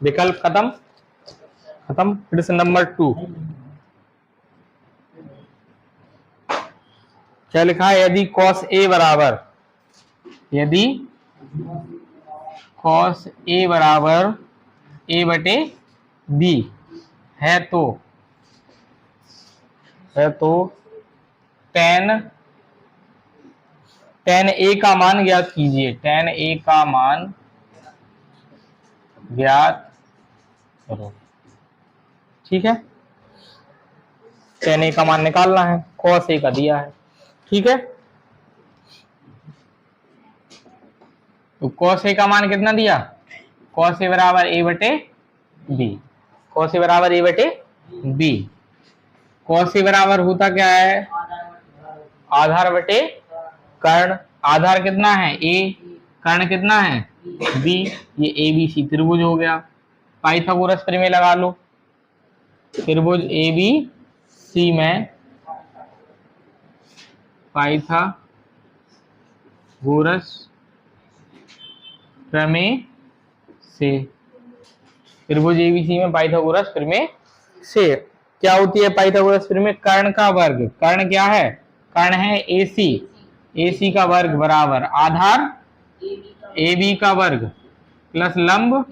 विकल्प खत्म खत्म। फिर से नंबर 2 क्या लिखा है? यदि cos A बराबर, यदि cos A बराबर A बटे B है तो tan A का मान ज्ञात कीजिए। tan A का मान ज्ञात करो। ठीक है, tan A का मान निकालना है, cos A का दिया है। ठीक है, तो cos A का मान कितना दिया? cos A बराबर A बटे B। cos A बराबर A बटे B। cos A बराबर होता क्या है? आधार बटे कर्ण। आधार कितना है? A। कर्ण कितना है? B। ये ABC त्रिभुज हो गया। पाइथागोरस प्रमेय लगा लो। त्रिभुज ABC में पाइथागोरस प्रमेय से, त्रिभुज ABC में पाइथागोरस प्रमेय से क्या होती है? पाइथागोरस प्रमेय कर्ण का वर्ग। कर्ण क्या है? कर्ण है AC। AC का वर्ग बराबर आधार AB का वर्ग प्लस लंब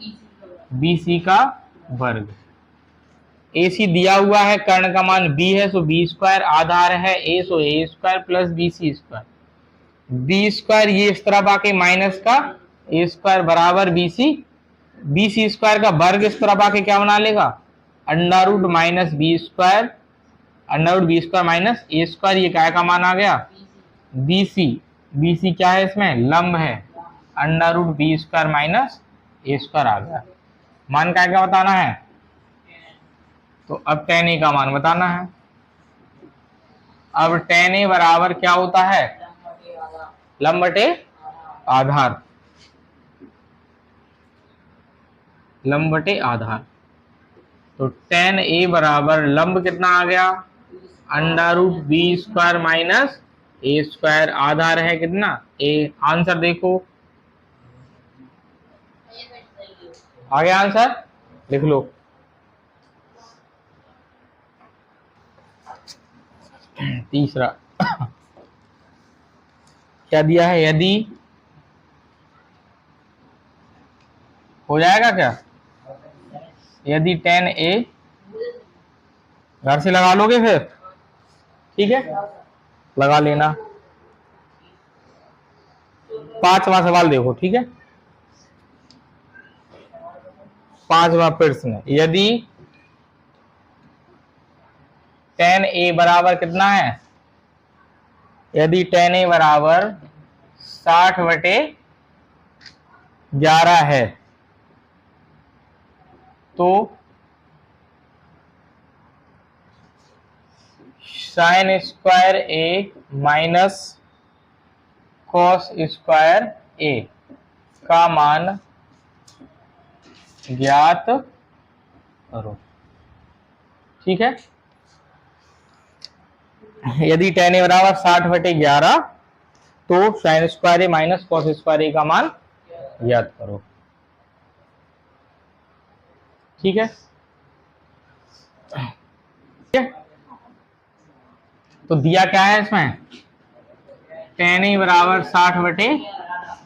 BC का वर्ग। AC दिया हुआ है, कर्ण का मान B है, सो B स्क्वायर, आधार है A, so A square plus BC square. B square ये इस तरफ आके माइनस का A स्क्वायर बराबर BC। BC स्क्वायर का वर्ग इस तरफ आके क्या बना लेगा? Under root minus B square, under root B square minus A square. ये क्या का मान आ गया? BC। BC क्या है? इसमें लंब है, under root B square minus A square आ गया। मान क्या बताना है? तो अब tan A का मान बताना है। अब tan A बराबर क्या होता है? लंब बटे आधार, लंब बटे आधार। तो tan A बराबर लंब कितना आ गया? Under root B square minus A square. आधार है कितना? A। आंसर देखो, आ गया आंसर, लिख लो। तीसरा क्या दिया है? यदि, हो जाएगा क्या? यदि tan A, घर से लगा लोगे फिर? ठीक है, लगा लेना। 5वां सवाल देखो। ठीक है, 5वां प्रश्न, यदि tan A बराबर कितना है? यदि tan A बराबर 60 बटे 11 है तो sin square A minus cos square A का मान ज्ञात करो। ठीक है, यदि tan A बराबर 60 बटे 11 तो sin square A minus cos square A का मान ज्ञात करो। ठीक है, तो दिया क्या है इसमें? tan A बराबर 60 बटे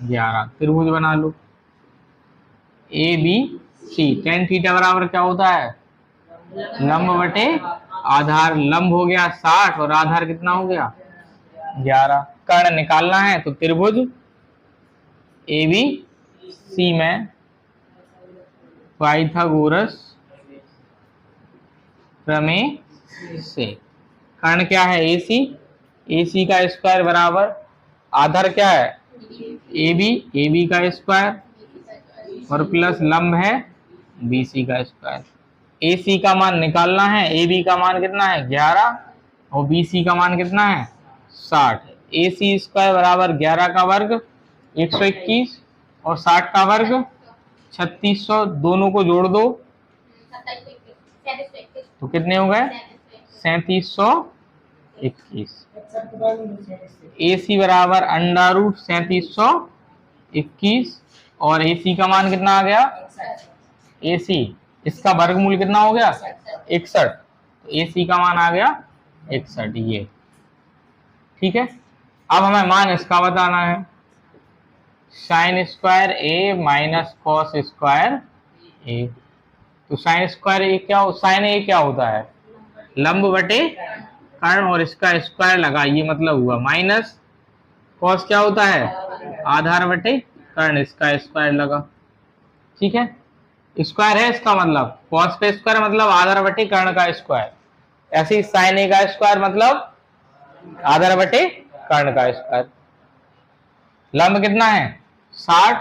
11। त्रिभुज बना लो ABC। tan थीटा बराबर क्या होता है? लंब बटे आधार। लंब हो गया 60 और आधार कितना हो गया? 11। कर्ण निकालना है तो त्रिभुज ABC में पाइथागोरस प्रमेय से कर्ण क्या है? AC। AC का स्क्वायर बराबर आधार क्या है? AB। AB का स्क्वायर और प्लस लंब है BC का स्क्वायर। AC का मान निकालना है। AB का मान कितना है? 11 और BC का मान कितना है? 60। AC स्क्वायर बराबर 11 का वर्ग 121 और 60 का वर्ग 3600। दोनों को जोड़ दो तो कितने हो गए? 3721। AC बराबर अंडर रूट 3721 और AC का मान कितना आ गया? AC, इसका वर्गमूल कितना हो गया 61, तो AC का मान आ गया 61 ये। ठीक है, अब हमें मान इसका बताना है, साइन स्क्वायर ए माइनस कॉस स्क्वायर ए। तो साइन स्क्वायर ए क्या हो, साइन ए क्या होता है लंब बटे कर्ण, और इसका स्क्वायर लगा ये मतलब हुआ माइनस कॉस क्या होता है आधार बटे कर्ण, इसका स्क्वायर लगा। ठीक है, स्क्वायर है इसका मतलब कॉस का स्क्वायर मतलब आधार बटे कर्ण का स्क्वायर, ऐसे ही साइन ए का स्क्वायर मतलब आधार बटे कर्ण का स्क्वायर। लंब कितना है 60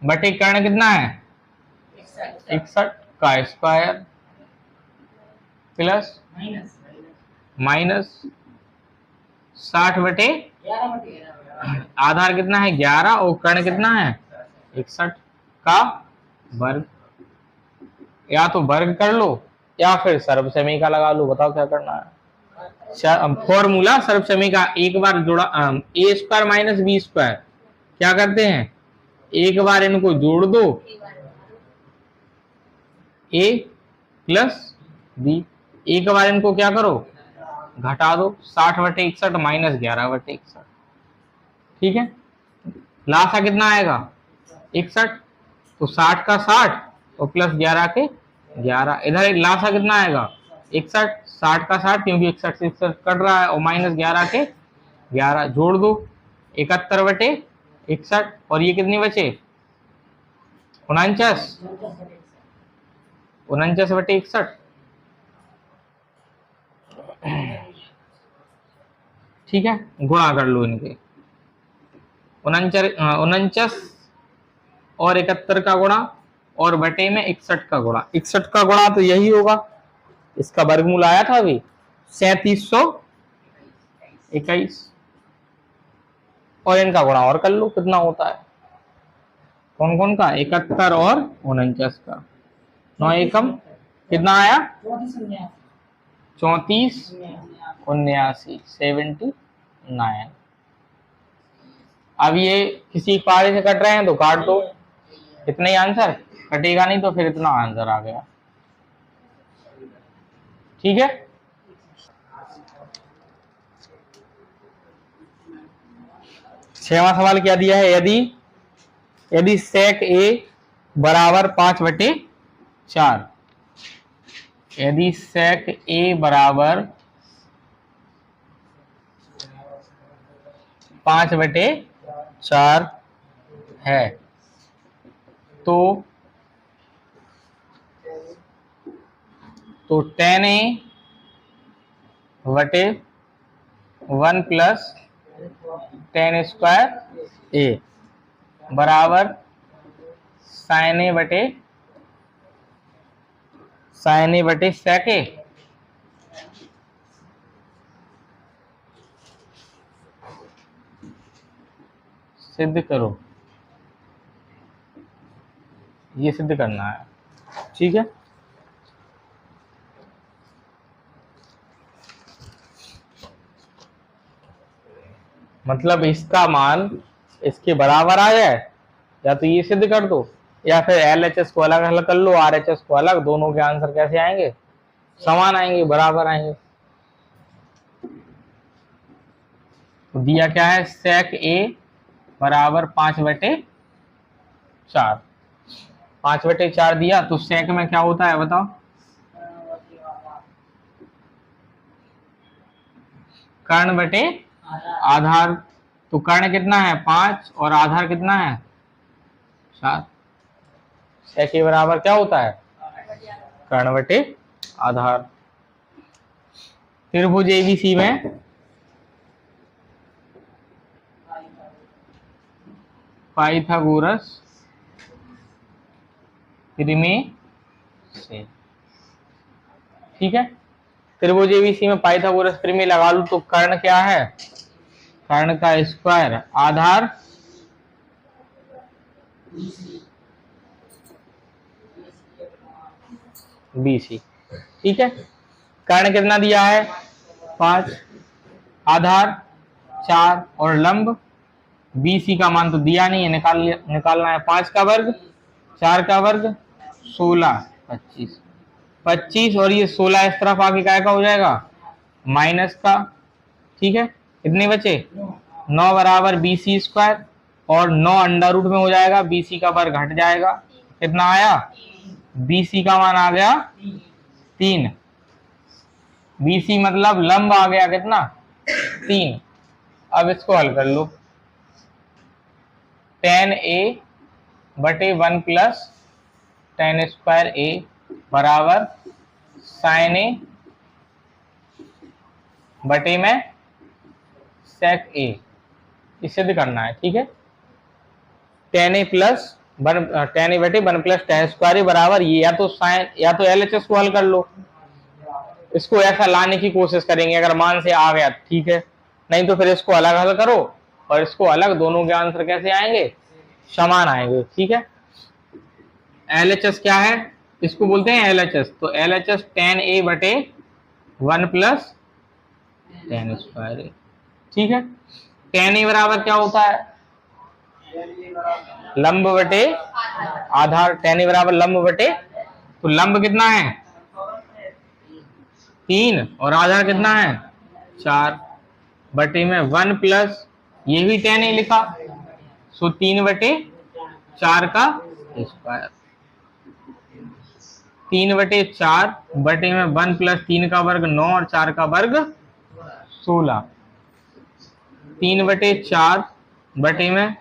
बटे कर्ण कितना है 61 का स्क्वायर प्लस माइनस 60 बटे आधार कितना है 11 और कर्ण कितना है 61 का वर्ग। या तो वर्ग कर लो या फिर सर्वसमी का लगा लो, बताओ क्या करना है। फॉर्मूला सर्वसमी का एक बार जोड़ा, ए स्क्वायर माइनस बी स्क्वायर, क्या करते हैं एक बार इनको जोड़ दो ए प्लस बी, एक बार इनको क्या करो घटा दो, 60 बटे 61 माइनस 11 बटे 61। ठीक है, लासा कितना आएगा 61, तो 60 का 60 और प्लस 11 के 11, इधर लासा कितना आएगा 61, 60 का 60 क्योंकि 61 से 61 कट रहा है और माइनस 11 के 11 जोड़ दो 71 बटे 61, और ये कितनी बचे 49, 49 बटे 61। ठीक है, गुणा कर लो इनके 49 और 71 का गुणा और बटे में 61 का गुणा, 61 का गुणा तो यही होगा, इसका वर्गमूल आया था अभी 3721, और इनका गुणा और कर लो कितना होता है, कौन कौन का 71 और 49 का, 9 एकम कितना आया 34 79 79। अब ये किसी पारे से कट रहे हैं तो काट दो, इतना ही आंसर कटेगा, नहीं तो फिर इतना आंसर आ गया। ठीक है, छठवां सवाल क्या दिया है, यदि सेक ए बराबर 5/4, यदि सेक ए बराबर 5/4 है तो tan ए बटे 1 प्लस tan स्क्वायर ए बराबर साइन ए बटे सेक ए। सिद्ध करो, ये सिद्ध करना है। ठीक है, मतलब इसका मान इसके बराबर आ जाए, या तो ये सिद्ध कर दो या फिर LHS को अलग अलग कर लो, RHS को अलग, दोनों के आंसर कैसे आएंगे समान आएंगे, बराबर आएंगे। तो दिया क्या है सेक ए बराबर 5/4, 5/4 दिया, तो सेक में क्या होता है बताओ, कर्ण बटे आधार, तो कर्ण कितना है 5 और आधार कितना है 4, सेक ए बराबर क्या होता है कर्ण बटे आधार। त्रिभुज ABC में पाइथागोरस प्रमेय से। ठीक है, त्रिभुज ABC में पाइथागोरस प्रमेय लगा लूं तो कर्ण क्या है, कर्ण का स्क्वायर आधार BC। ठीक है, कर्ण कितना दिया है 5, आधार 4 और लंब BC का मान तो दिया नहीं है, निकालना है 5 का वर्ग 4 का वर्ग 16 25 25 और ये 16 इस तरफ आके क्या का हो जाएगा माइनस का। ठीक है, कितने बचे 9 बराबर BC स्क्वायर और 9 अंडर रूट में हो जाएगा, BC का वर्ग घट जाएगा, कितना आया BC का मान आ गया 3। BC मतलब लंब आ गया कितना 3। अब इसको हल कर लो, tan A बटे 1 प्लस tan स्क्वायर A बराबर sin A बटे में sec A, इसे सिद्ध करना है। ठीक है, tan A plus tan A बटे 1 प्लस tan स्क्वायर A बराबर ये या तो साइन या तो LHS को हल कर लो, इसको ऐसा लाने की कोशिश करेंगे, अगर मान से आ गया ठीक है, नहीं तो फिर इसको अलग हल करो और इसको अलग, दोनों के आंसर कैसे आएंगे समान आएंगे। ठीक है, LHS क्या है, इसको बोलते हैं LHS, तो LHS tan A बटे 1 प्लस tan स्क्वायर A। ठीक है, tan A बराबर क्या होता है लंब बटे आधार, tan A बराबर लंब बटे, तो लंब कितना है 3 और आधार कितना है 4 बटे में 1 प्लस ये भी tan A लिखा, सो 3 बटे 4 का स्क्वायर, 3 बटे 4 बटे में 1 प्लस 3 का वर्ग 9 और 4 का वर्ग 16, 3 बटे 4 बटे में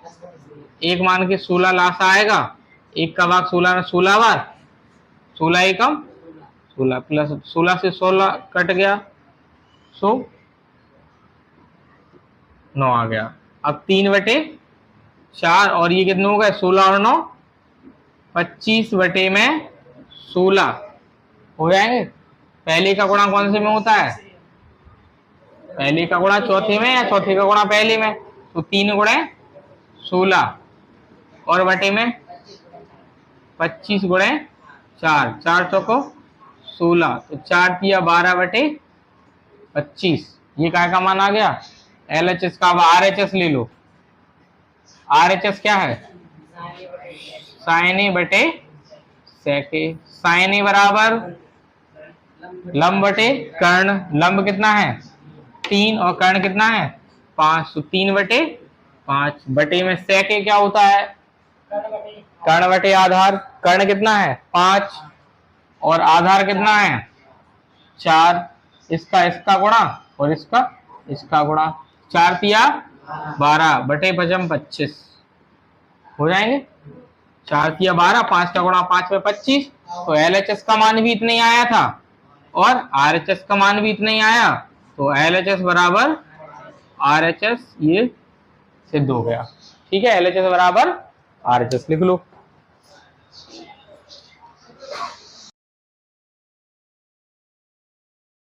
एक मान के 16 लासा आएगा, एक का भाग 16 में 16 बार, 16 एकम 16 प्लस 16 से 16 कट गया, सो 9 आ गया। अब 3 बटे 4 और ये कितने हो गए 16 और 9 25 बटे में 16 हो जाएंगे। पहले का गुणा कौन से में होता है, पहले का गुणा चौथे में या चौथे का गुणा पहले में, तो 3 गुणे 16 और बटे में 25 गुणे 4, 4 चौको 16, तो 4 तिया 12 बटे 25, ये काय का मान आ गया LHS का। अब RHS ले लो, RHS क्या है sin A बटे sec A, sin A बराबर लंब बटे कर्ण, लंब कितना है 3 और कर्ण कितना है 5, तो 3 बटे 5 बटे में sec A क्या होता है कर्ण बटे आधार, कर्ण कितना है 5 और आधार कितना है 4, इसका गुणा और इसका गुणा, 4 तिया 12 बटे पचम 25 हो जाएंगे, 4 तिया 12, 5 का गुणा 5 में 25, तो LHS का मान भी इतना ही आया था और RHS का मान भी इतना ही आया, तो LHS बराबर RHS ये सिद्ध हो गया। ठीक है, LHS बराबर RHS लिख लो।